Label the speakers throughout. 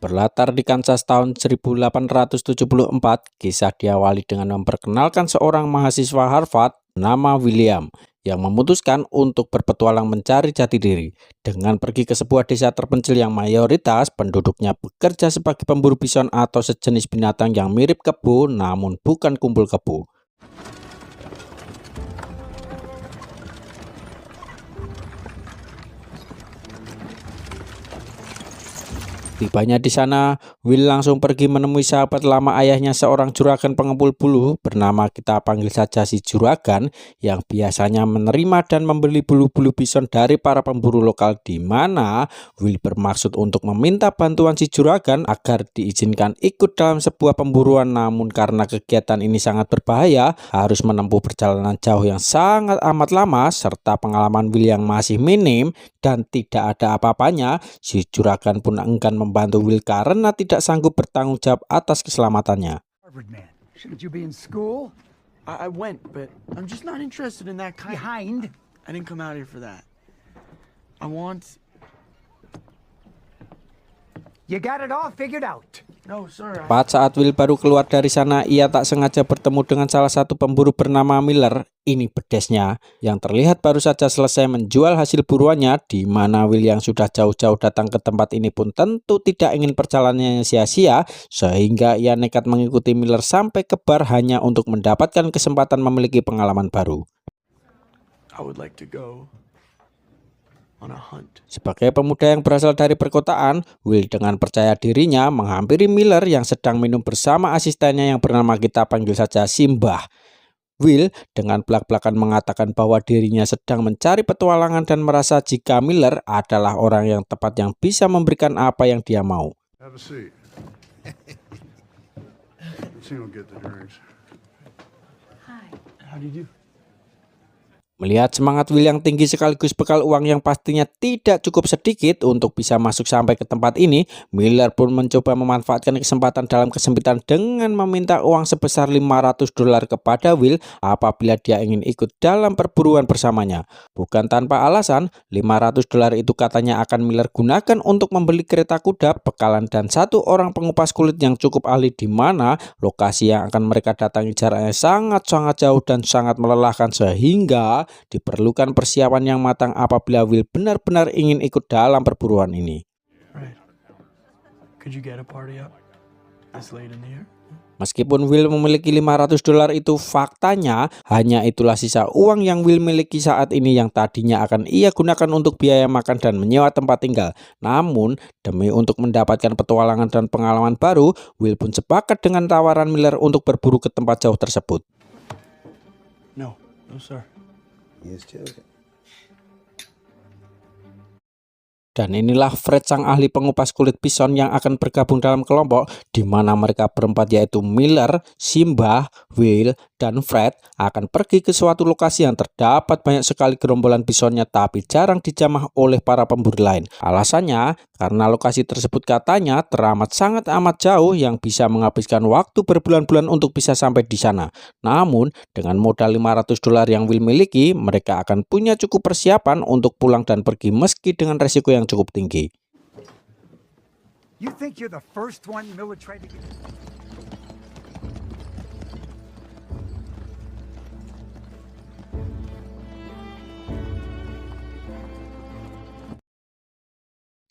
Speaker 1: Berlatar di Kansas tahun 1874, kisah diawali dengan memperkenalkan seorang mahasiswa Harvard bernama William yang memutuskan untuk berpetualang mencari jati diri dengan pergi ke sebuah desa terpencil yang mayoritas penduduknya bekerja sebagai pemburu bison atau sejenis binatang yang mirip kebo namun bukan kumpul kebo. Tibanya di sana, Will langsung pergi menemui sahabat lama ayahnya, seorang juragan pengepul bulu bernama, kita panggil saja si juragan, yang biasanya menerima dan membeli bulu-bulu bison dari para pemburu lokal, di mana Will bermaksud untuk meminta bantuan si juragan agar diizinkan ikut dalam sebuah pemburuan. Namun karena kegiatan ini sangat berbahaya, harus menempuh perjalanan jauh yang sangat amat lama, serta pengalaman Will yang masih minim dan tidak ada apa-apanya, si juragan pun enggan membantu Will karena tidak sanggup bertanggung jawab atas keselamatannya.
Speaker 2: Harvard man, shouldn't you be in school?
Speaker 3: I went, but I'm just not interested in that kind.
Speaker 2: Behind?
Speaker 3: I didn't come out here for that. I want...
Speaker 2: You got it all figured out.
Speaker 3: No, sir.
Speaker 1: Tepat saat Will baru keluar dari sana, ia tak sengaja bertemu dengan salah satu pemburu bernama Miller. Ini pedesnya, yang terlihat baru saja selesai menjual hasil buruannya, di mana Will yang sudah jauh-jauh datang ke tempat ini pun tentu tidak ingin perjalanannya sia-sia, sehingga ia nekat mengikuti Miller sampai ke bar hanya untuk mendapatkan kesempatan memiliki pengalaman baru.
Speaker 3: I would like to go on a hunt.
Speaker 1: Sebagai pemuda yang berasal dari perkotaan, Will dengan percaya dirinya menghampiri Miller yang sedang minum bersama asistennya yang bernama, kita panggil saja Simbah. Will dengan belak-belakan mengatakan bahwa dirinya sedang mencari petualangan dan merasa jika Miller adalah orang yang tepat yang bisa memberikan apa yang dia mau.
Speaker 4: Have a seat. She don't get the drinks.
Speaker 3: How do you do?
Speaker 1: Melihat semangat Will yang tinggi sekaligus bekal uang yang pastinya tidak cukup sedikit untuk bisa masuk sampai ke tempat ini, Miller pun mencoba memanfaatkan kesempatan dalam kesempitan dengan meminta uang sebesar $500 kepada Will apabila dia ingin ikut dalam perburuan bersamanya. Bukan tanpa alasan, $500 itu katanya akan Miller gunakan untuk membeli kereta kuda, bekalan, dan satu orang pengupas kulit yang cukup ahli, di mana lokasi yang akan mereka datangi jaraknya sangat-sangat jauh dan sangat melelahkan, sehingga diperlukan persiapan yang matang apabila Will benar-benar ingin ikut dalam perburuan ini.
Speaker 3: Right. Could you get a party up this late in the year?
Speaker 1: Meskipun Will memiliki $500 itu, faktanya hanya itulah sisa uang yang Will miliki saat ini, yang tadinya akan ia gunakan untuk biaya makan dan menyewa tempat tinggal. Namun demi untuk mendapatkan petualangan dan pengalaman baru, Will pun sepakat dengan tawaran Miller untuk berburu ke tempat jauh tersebut.
Speaker 3: No, sir.
Speaker 1: Dan inilah Fred, sang ahli pengupas kulit bison yang akan bergabung dalam kelompok, di mana mereka berempat yaitu Miller, Simbah, Will, dan Fred akan pergi ke suatu lokasi yang terdapat banyak sekali gerombolan bisonnya tapi jarang dijamah oleh para pemburu lain. Alasannya karena lokasi tersebut katanya teramat sangat amat jauh yang bisa menghabiskan waktu berbulan-bulan untuk bisa sampai di sana. Namun dengan modal $500 yang Will miliki, mereka akan punya cukup persiapan untuk pulang dan pergi meski dengan resiko yang cukup tinggi.
Speaker 2: You think you're the first one Miller tried to get?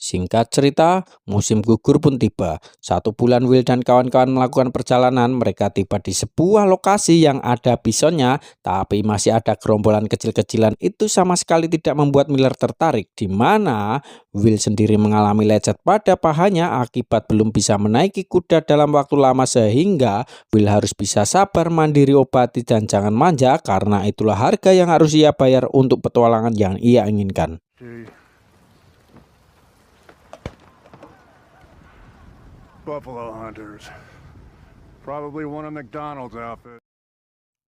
Speaker 1: Singkat cerita, musim gugur pun tiba. 1 bulan Will dan kawan-kawan melakukan perjalanan, mereka tiba di sebuah lokasi yang ada bisonnya, tapi masih ada gerombolan kecil-kecilan. Itu sama sekali tidak membuat Miller tertarik, di mana Will sendiri mengalami lecet pada pahanya akibat belum bisa menaiki kuda dalam waktu lama, sehingga Will harus bisa sabar, mandiri, obati, dan jangan manja, karena itulah harga yang harus ia bayar untuk petualangan yang ia inginkan.
Speaker 4: Buffalo hunters. Probably want a McDonald's outfit.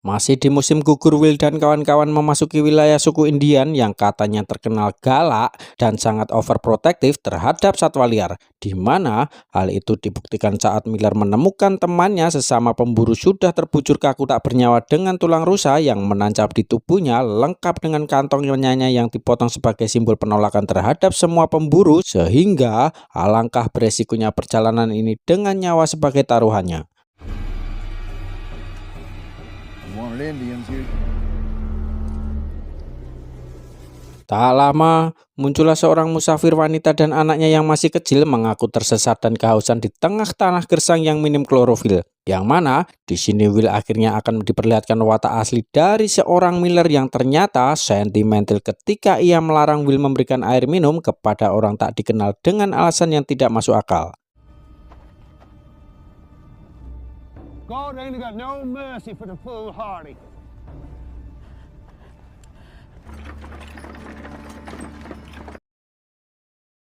Speaker 1: Masih di musim gugur, Will dan kawan-kawan memasuki wilayah suku Indian yang katanya terkenal galak dan sangat overprotective terhadap satwa liar, di mana hal itu dibuktikan saat Miller menemukan temannya sesama pemburu sudah terbujur kaku tak bernyawa dengan tulang rusa yang menancap di tubuhnya, lengkap dengan kantong nyanya yang dipotong sebagai simbol penolakan terhadap semua pemburu, sehingga alangkah beresikonya perjalanan ini dengan nyawa sebagai taruhannya. Tak lama, muncullah seorang musafir wanita dan anaknya yang masih kecil mengaku tersesat dan kehausan di tengah tanah gersang yang minim klorofil. Yang mana di sini Will akhirnya akan diperlihatkan watak asli dari seorang Miller yang ternyata sentimental ketika ia melarang Will memberikan air minum kepada orang tak dikenal dengan alasan yang tidak masuk akal.
Speaker 5: God ain't got no mercy for the foolhardy.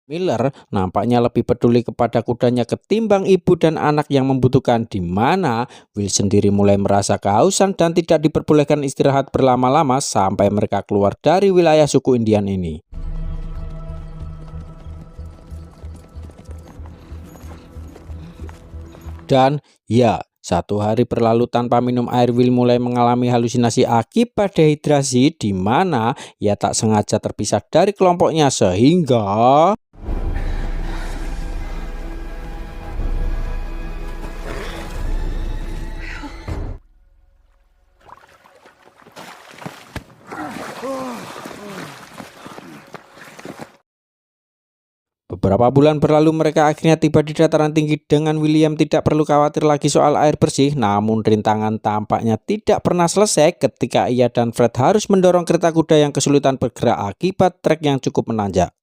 Speaker 1: Miller nampaknya lebih peduli kepada kudanya ketimbang ibu dan anak yang membutuhkan, di mana Will sendiri mulai merasa kehausan dan tidak diperbolehkan istirahat berlama-lama sampai mereka keluar dari wilayah suku Indian ini. Dan ya, satu hari berlalu tanpa minum air, Will mulai mengalami halusinasi akibat dehidrasi, di mana ia tak sengaja terpisah dari kelompoknya sehingga beberapa bulan berlalu, mereka akhirnya tiba di dataran tinggi dengan William tidak perlu khawatir lagi soal air bersih. Namun rintangan tampaknya tidak pernah selesai ketika ia dan Fred harus mendorong kereta kuda yang kesulitan bergerak akibat trek yang cukup menanjak.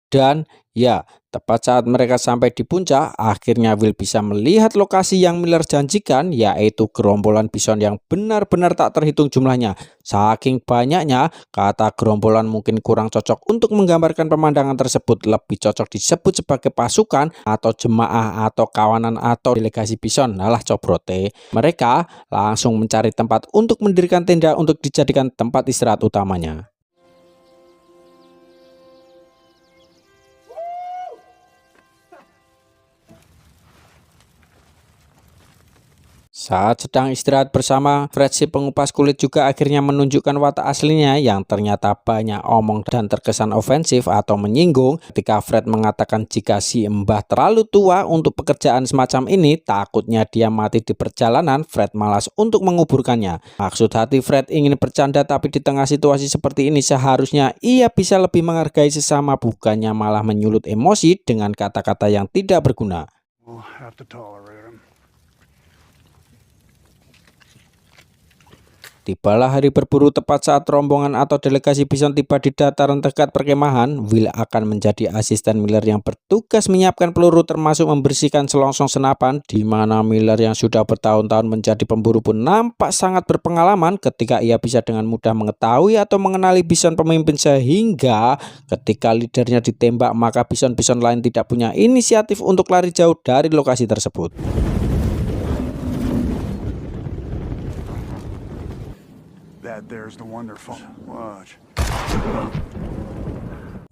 Speaker 1: Dan ya, tepat saat mereka sampai di puncak, akhirnya Will bisa melihat lokasi yang Miller janjikan, yaitu gerombolan bison yang benar-benar tak terhitung jumlahnya. Saking banyaknya, kata gerombolan mungkin kurang cocok untuk menggambarkan pemandangan tersebut. Lebih cocok disebut sebagai pasukan atau jemaah atau kawanan atau delegasi bison. Alah cobrote. Mereka langsung mencari tempat untuk mendirikan tenda untuk dijadikan tempat istirahat utamanya. Saat sedang istirahat bersama, Fred si pengupas kulit juga akhirnya menunjukkan watak aslinya yang ternyata banyak omong dan terkesan ofensif atau menyinggung. Ketika Fred mengatakan jika si mbah terlalu tua untuk pekerjaan semacam ini, takutnya dia mati di perjalanan, Fred malas untuk menguburkannya. Maksud hati Fred ingin bercanda, tapi di tengah situasi seperti ini seharusnya ia bisa lebih menghargai sesama, bukannya malah menyulut emosi dengan kata-kata yang tidak berguna.
Speaker 4: We'll have to tolerate him.
Speaker 1: Tibalah hari berburu. Tepat saat rombongan atau delegasi bison tiba di dataran dekat perkemahan, Will akan menjadi asisten Miller yang bertugas menyiapkan peluru termasuk membersihkan selongsong senapan, di mana Miller yang sudah bertahun-tahun menjadi pemburu pun nampak sangat berpengalaman ketika ia bisa dengan mudah mengetahui atau mengenali bison pemimpin, sehingga ketika leadernya ditembak maka bison-bison lain tidak punya inisiatif untuk lari jauh dari lokasi tersebut.
Speaker 4: That there's the wonderful. Watch.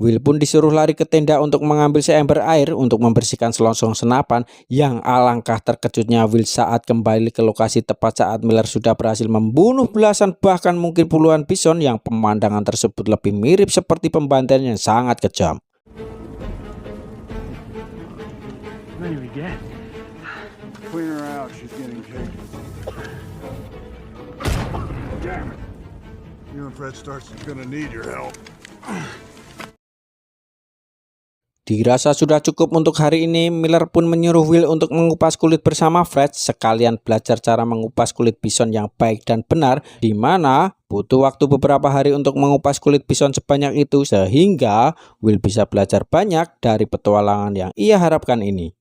Speaker 1: Will pun disuruh lari ke tenda untuk mengambil seember air untuk membersihkan selongsong senapan. Yang alangkah terkejutnya Will saat kembali ke lokasi tepat saat Miller sudah berhasil membunuh belasan bahkan mungkin puluhan bison yang pemandangan tersebut lebih mirip seperti pembantaian yang sangat kejam.
Speaker 3: What do we get?
Speaker 4: Clean her out. She's getting kicked. Damn it. You and Fred Starks is gonna need your help.
Speaker 1: Dirasa sudah cukup untuk hari ini, Miller pun menyuruh Will untuk mengupas kulit bersama Fred, sekalian belajar cara mengupas kulit bison yang baik dan benar, di mana butuh waktu beberapa hari untuk mengupas kulit bison sebanyak itu, sehingga Will bisa belajar banyak dari petualangan yang ia harapkan ini.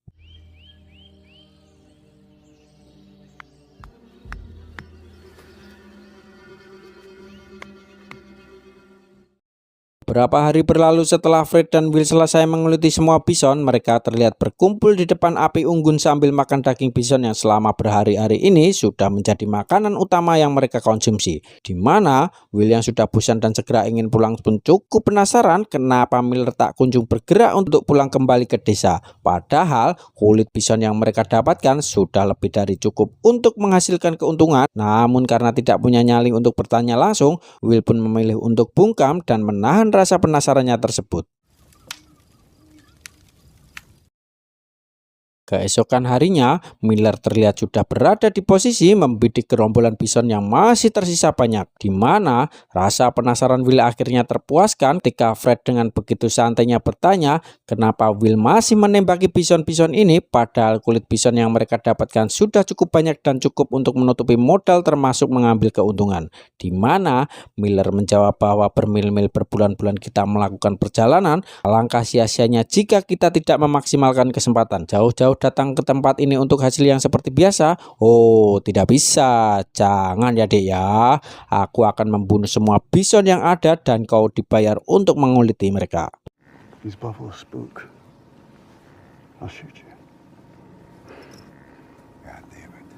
Speaker 1: Beberapa hari berlalu setelah Fred dan Will selesai menguliti semua bison, mereka terlihat berkumpul di depan api unggun sambil makan daging bison yang selama berhari-hari ini sudah menjadi makanan utama yang mereka konsumsi. Di mana Will yang sudah bosan dan segera ingin pulang pun cukup penasaran kenapa Miller tak kunjung bergerak untuk pulang kembali ke desa. Padahal kulit bison yang mereka dapatkan sudah lebih dari cukup untuk menghasilkan keuntungan. Namun karena tidak punya nyali untuk bertanya langsung, Will pun memilih untuk bungkam dan menahan rasa penasarannya tersebut. Keesokan harinya, Miller terlihat sudah berada di posisi membidik gerombolan bison yang masih tersisa banyak, di mana rasa penasaran Will akhirnya terpuaskan ketika Fred dengan begitu santainya bertanya kenapa Will masih menembaki bison-bison ini padahal kulit bison yang mereka dapatkan sudah cukup banyak dan cukup untuk menutupi modal termasuk mengambil keuntungan. Di mana Miller menjawab bahwa bermil-mil berbulan-bulan kita melakukan perjalanan, alangkah sia-sianya jika kita tidak memaksimalkan kesempatan. Jauh-jauh datang ke tempat ini untuk hasil yang seperti biasa? Oh, tidak bisa. Jangan ya dek ya. Aku akan membunuh semua bison yang ada dan kau dibayar untuk menguliti mereka.
Speaker 4: These buffalo spook. I'll shoot you. God damn it.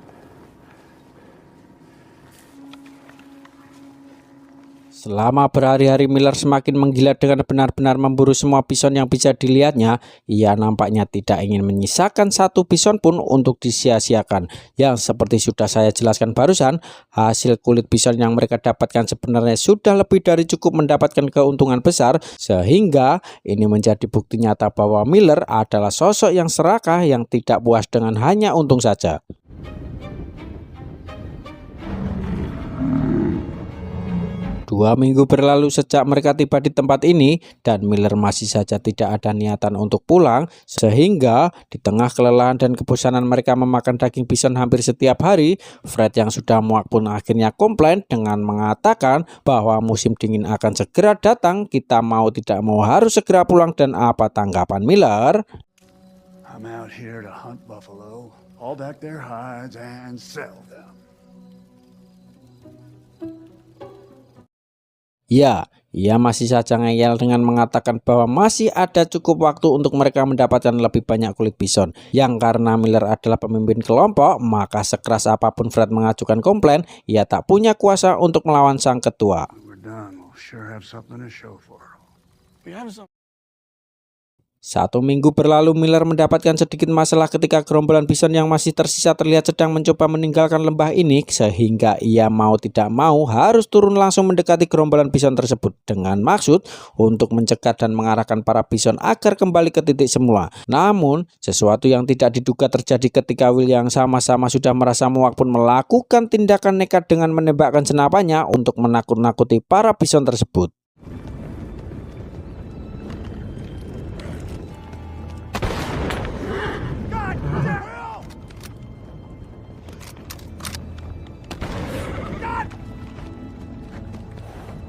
Speaker 1: Selama berhari-hari Miller semakin menggila dengan benar-benar memburu semua bison yang bisa dilihatnya. Ia nampaknya tidak ingin menyisakan satu bison pun untuk disia-siakan. Yang seperti sudah saya jelaskan barusan, hasil kulit bison yang mereka dapatkan sebenarnya sudah lebih dari cukup mendapatkan keuntungan besar. Sehingga ini menjadi bukti nyata bahwa Miller adalah sosok yang serakah yang tidak puas dengan hanya untung saja. 2 minggu berlalu sejak mereka tiba di tempat ini dan Miller masih saja tidak ada niatan untuk pulang, sehingga di tengah kelelahan dan kebosanan mereka memakan daging bison hampir setiap hari, Fred yang sudah muak pun akhirnya komplain dengan mengatakan bahwa musim dingin akan segera datang, kita mau tidak mau harus segera pulang. Dan apa tanggapan Miller?
Speaker 4: I'm out here to hunt buffalo, haul back their hides, and sell them.
Speaker 1: Ya, ia masih saja ngeyel dengan mengatakan bahwa masih ada cukup waktu untuk mereka mendapatkan lebih banyak kulit bison. Yang karena Miller adalah pemimpin kelompok, maka sekeras apapun Fred mengajukan komplain, ia tak punya kuasa untuk melawan sang ketua.
Speaker 4: When we're done, we'll sure have something to show for it.
Speaker 3: We have some.
Speaker 1: 1 minggu berlalu, Miller mendapatkan sedikit masalah ketika gerombolan bison yang masih tersisa terlihat sedang mencoba meninggalkan lembah ini, sehingga ia mau tidak mau harus turun langsung mendekati gerombolan bison tersebut dengan maksud untuk mencegat dan mengarahkan para bison agar kembali ke titik semula. Namun sesuatu yang tidak diduga terjadi ketika Will yang sama-sama sudah merasa muak pun melakukan tindakan nekat dengan menembakkan senapannya untuk menakut-nakuti para bison tersebut.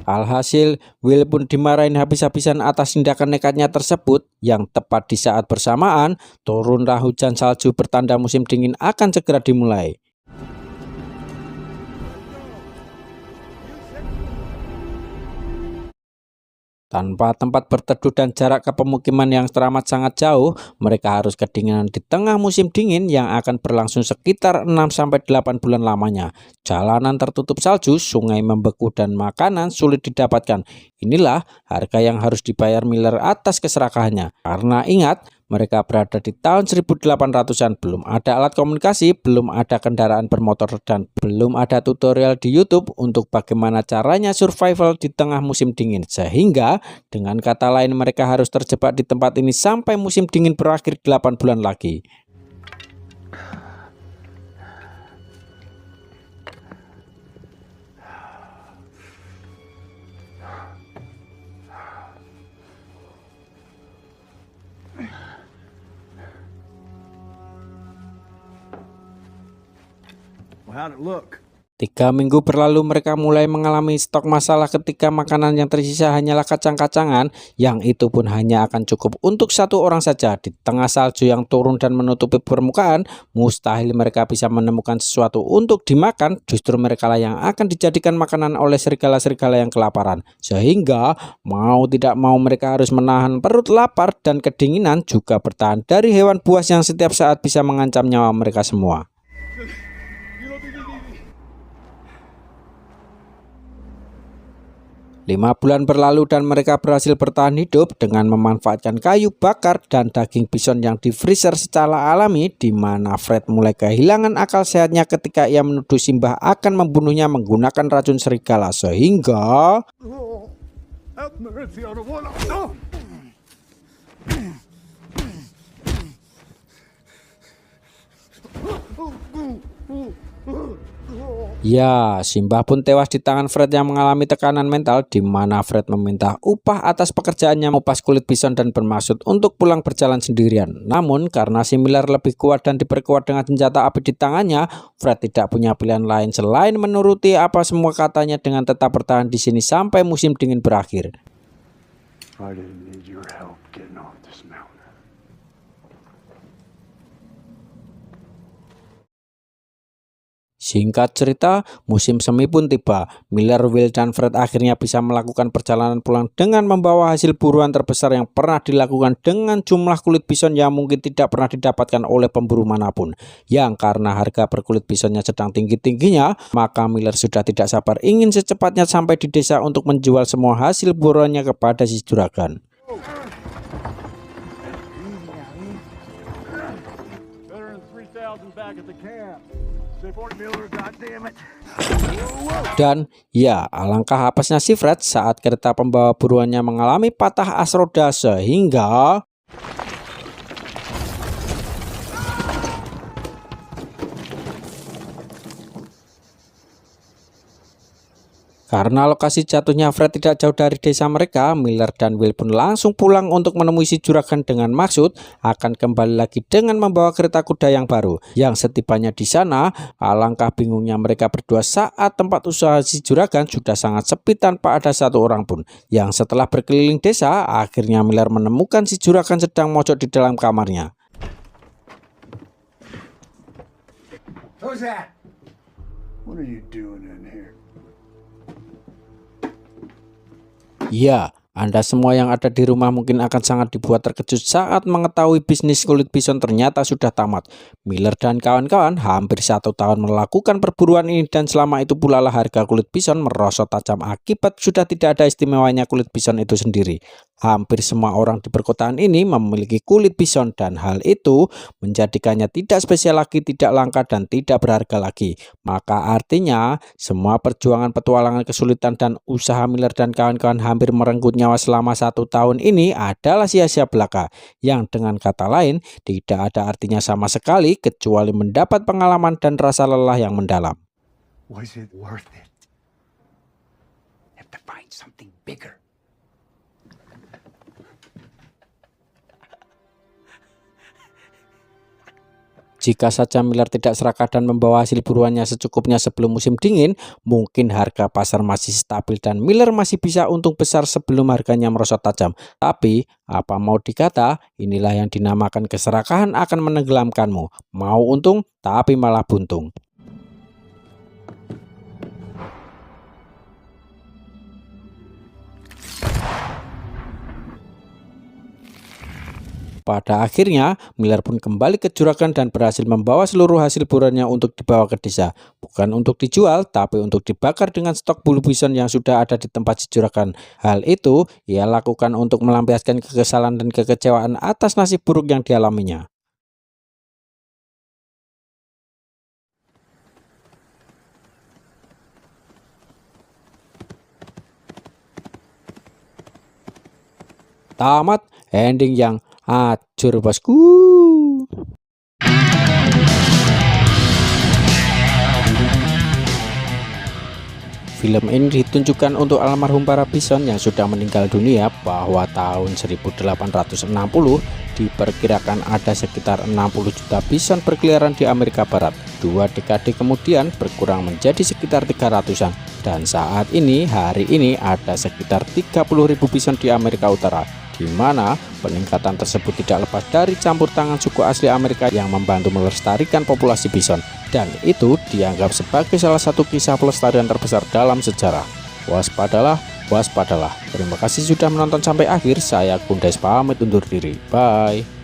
Speaker 1: Alhasil, Will pun dimarahin habis-habisan atas tindakan nekatnya tersebut, yang tepat di saat bersamaan turunlah hujan salju bertanda musim dingin akan segera dimulai. Tanpa tempat berteduh dan jarak ke pemukiman yang teramat sangat jauh, mereka harus kedinginan di tengah musim dingin yang akan berlangsung sekitar 6-8 bulan lamanya. Jalanan tertutup salju, sungai membeku dan makanan sulit didapatkan. Inilah harga yang harus dibayar Miller atas keserakahannya. Karena ingat, mereka berada di tahun 1800-an, belum ada alat komunikasi, belum ada kendaraan bermotor, dan belum ada tutorial di YouTube untuk bagaimana caranya survival di tengah musim dingin. Sehingga dengan kata lain mereka harus terjebak di tempat ini sampai musim dingin berakhir 8 bulan lagi.
Speaker 4: Well, how'd it look?
Speaker 1: 3 minggu berlalu mereka mulai mengalami stok masalah ketika makanan yang tersisa hanyalah kacang-kacangan, yang itu pun hanya akan cukup untuk 1 orang saja. Di tengah salju yang turun dan menutupi permukaan, mustahil mereka bisa menemukan sesuatu untuk dimakan. Justru mereka lah yang akan dijadikan makanan oleh serigala-serigala yang kelaparan. Sehingga mau tidak mau mereka harus menahan perut lapar dan kedinginan, juga bertahan dari hewan buas yang setiap saat bisa mengancam nyawa mereka semua. 5 bulan berlalu dan mereka berhasil bertahan hidup dengan memanfaatkan kayu bakar dan daging bison yang di freezer secara alami, di mana Fred mulai kehilangan akal sehatnya ketika ia menuduh Simbah akan membunuhnya menggunakan racun serigala, sehingga
Speaker 4: Have mercy on one.
Speaker 1: ya, Simbah pun tewas di tangan Fred yang mengalami tekanan mental, di mana Fred meminta upah atas pekerjaannya mengupas kulit bison dan bermaksud untuk pulang berjalan sendirian. Namun karena si Miller lebih kuat dan diperkuat dengan senjata api di tangannya, Fred tidak punya pilihan lain selain menuruti apa semua katanya dengan tetap bertahan di sini sampai musim dingin berakhir.
Speaker 4: I didn't need your help getting off this mountain.
Speaker 1: Singkat cerita, musim semi pun tiba. Miller, Will, dan Fred akhirnya bisa melakukan perjalanan pulang dengan membawa hasil buruan terbesar yang pernah dilakukan dengan jumlah kulit bison yang mungkin tidak pernah didapatkan oleh pemburu manapun. Yang karena harga per kulit bisonnya sedang tinggi-tingginya, maka Miller sudah tidak sabar ingin secepatnya sampai di desa untuk menjual semua hasil buruannya kepada si juragan.
Speaker 4: Better than 3,000 back at the camp. Say Fort Miller, goddammit.
Speaker 1: Dan ya, alangkah apesnya si Fred saat kereta pembawa buruannya mengalami patah as roda, sehingga karena lokasi jatuhnya Fred tidak jauh dari desa mereka, Miller dan Will pun langsung pulang untuk menemui si juragan dengan maksud akan kembali lagi dengan membawa kereta kuda yang baru. Yang setibanya di sana, alangkah bingungnya mereka berdua saat tempat usaha si juragan sudah sangat sepi tanpa ada 1 orang pun. Yang setelah berkeliling desa, akhirnya Miller menemukan si juragan sedang mojok di dalam kamarnya.
Speaker 2: Who's that?
Speaker 4: What are you doing in here?
Speaker 1: Ya, Anda semua yang ada di rumah mungkin akan sangat dibuat terkejut saat mengetahui bisnis kulit bison ternyata sudah tamat. Miller dan kawan-kawan hampir 1 tahun melakukan perburuan ini, dan selama itu pula lah harga kulit bison merosot tajam akibat sudah tidak ada istimewanya kulit bison itu sendiri. Hampir semua orang di perkotaan ini memiliki kulit bison, dan hal itu menjadikannya tidak spesial lagi, tidak langka, dan tidak berharga lagi. Maka artinya semua perjuangan, petualangan, kesulitan, dan usaha Miller dan kawan-kawan hampir merenggut nyawa selama 1 tahun ini adalah sia-sia belaka, yang dengan kata lain tidak ada artinya sama sekali kecuali mendapat pengalaman dan rasa lelah yang mendalam.
Speaker 2: Was it worth it? Have to find something bigger.
Speaker 1: Jika saja Miller tidak serakah dan membawa hasil buruannya secukupnya sebelum musim dingin, mungkin harga pasar masih stabil dan Miller masih bisa untung besar sebelum harganya merosot tajam. Tapi, apa mau dikata, inilah yang dinamakan keserakahan akan menenggelamkanmu. Mau untung, tapi malah buntung. Pada akhirnya, Miller pun kembali ke juragan dan berhasil membawa seluruh hasil buruannya untuk dibawa ke desa. Bukan untuk dijual, tapi untuk dibakar dengan stok bulu bison yang sudah ada di tempat si juragan. Hal itu ia lakukan untuk melampiaskan kekesalan dan kekecewaan atas nasib buruk yang dialaminya. Tamat, ending yang hancur bosku. Film ini ditunjukkan untuk almarhum para bison yang sudah meninggal dunia, bahwa tahun 1860 diperkirakan ada sekitar 60 juta bison berkeliaran di Amerika Barat. 2 dekade kemudian berkurang menjadi sekitar 300-an, dan saat ini hari ini ada sekitar 30.000 bison di Amerika Utara, di mana peningkatan tersebut tidak lepas dari campur tangan suku asli Amerika yang membantu melestarikan populasi bison, dan itu dianggap sebagai salah satu kisah pelestarian terbesar dalam sejarah. Waspadalah, waspadalah. Terima kasih sudah menonton sampai akhir. Saya Kundes pamit undur diri. Bye.